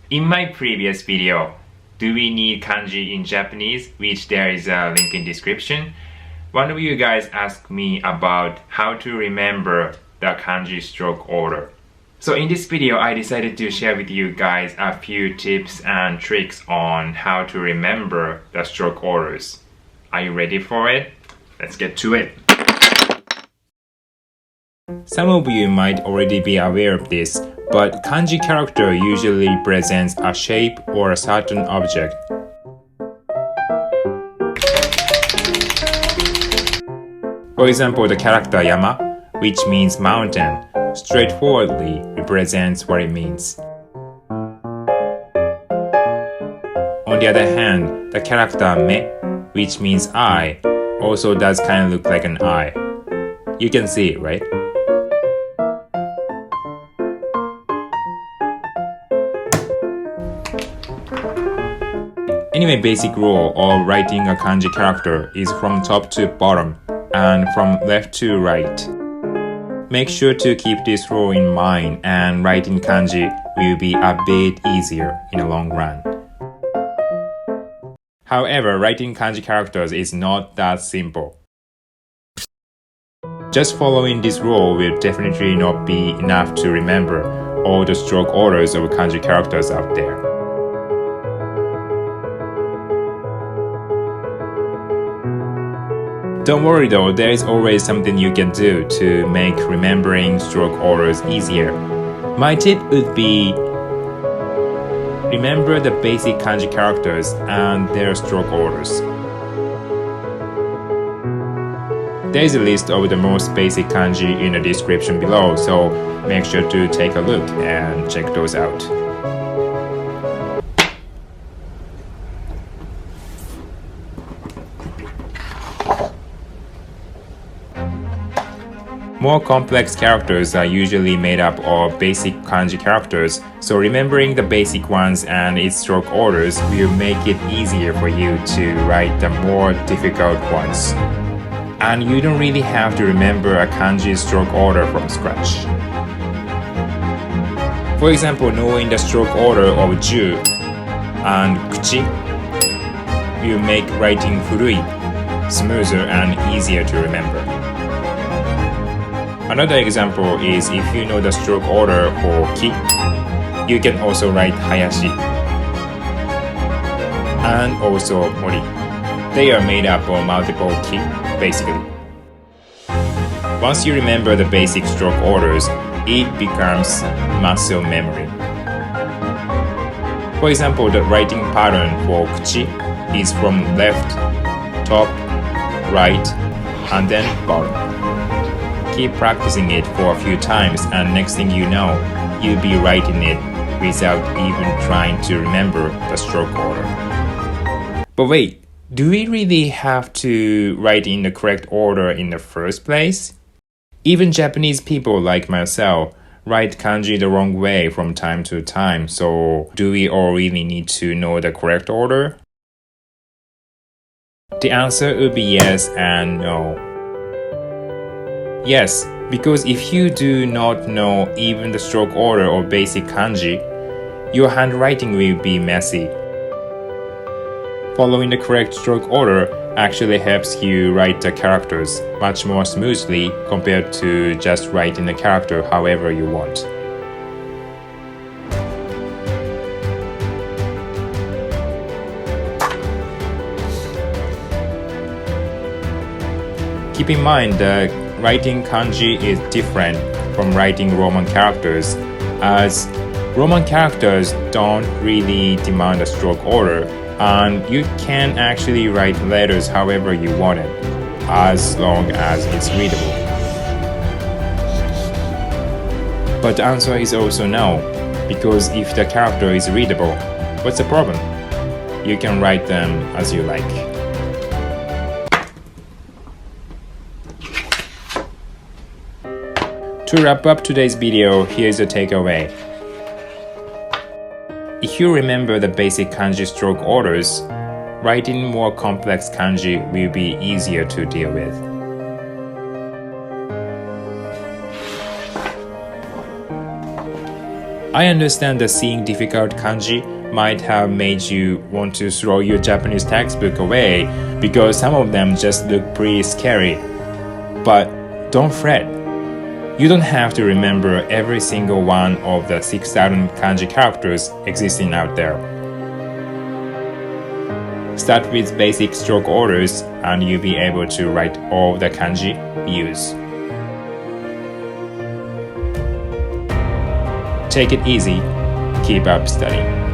In my previous video, do we need kanji in Japanese, which there is a link in description, one of you guys asked me about how to remember the kanji stroke order. So in this video, I decided to share with you guys a few tips and tricks on how to remember the stroke orders. Are you ready for it? Let's get to it. Some of you might already be aware of this, but kanji character usually represents a shape or a certain object. For example, the character Yama, which means mountain, straightforwardly represents what it means. On the other hand, the character Me, which means eye, also does kind of look like an eye. You can see it, right? Anyway, basic rule of writing a kanji character is from top to bottom and from left to right. Make sure to keep this rule in mind, and writing kanji will be a bit easier in the long run. However, writing kanji characters is not that simple. Just following this rule will definitely not be enough to remember all the stroke orders of kanji characters out there. Don't worry though, there is always something you can do to make remembering stroke orders easier. My tip would be remember the basic kanji characters and their stroke orders. There is a list of the most basic kanji in the description below, so make sure to take a look and check those out. More complex characters are usually made up of basic kanji characters, so remembering the basic ones and its stroke orders will make it easier for you to write the more difficult ones. And you don't really have to remember a kanji stroke order from scratch. For example, knowing the stroke order of ju and kuchi will make writing furui smoother and easier to remember. Another example is if you know the stroke order for ki, you can also write hayashi and also mori. They are made up of multiple ki, basically. Once you remember the basic stroke orders, it becomes muscle memory. For example, the writing pattern for kuchi is from left, top, right, and then bottom. Keep practicing it for a few times, and next thing you know, you'll be writing it without even trying to remember the stroke order. But wait, do we really have to write in the correct order in the first place? Even Japanese people like myself write kanji the wrong way from time to time, so do we all really need to know the correct order? The answer would be yes and no. Yes, because if you do not know even the stroke order of basic kanji, your handwriting will be messy. Following the correct stroke order actually helps you write the characters much more smoothly compared to just writing the character however you want. Keep in mind that writing kanji is different from writing Roman characters, as Roman characters don't really demand a stroke order, and you can actually write letters however you want it, as long as it's readable. But the answer is also no, because if the character is readable, what's the problem? You can write them as you like. To wrap up today's video, here's the takeaway. If you remember the basic kanji stroke orders, writing more complex kanji will be easier to deal with. I understand that seeing difficult kanji might have made you want to throw your Japanese textbook away because some of them just look pretty scary. But don't fret. You don't have to remember every single one of the 6,000 kanji characters existing out there. Start with basic stroke orders and you'll be able to write all the kanji you use. Take it easy. Keep up studying.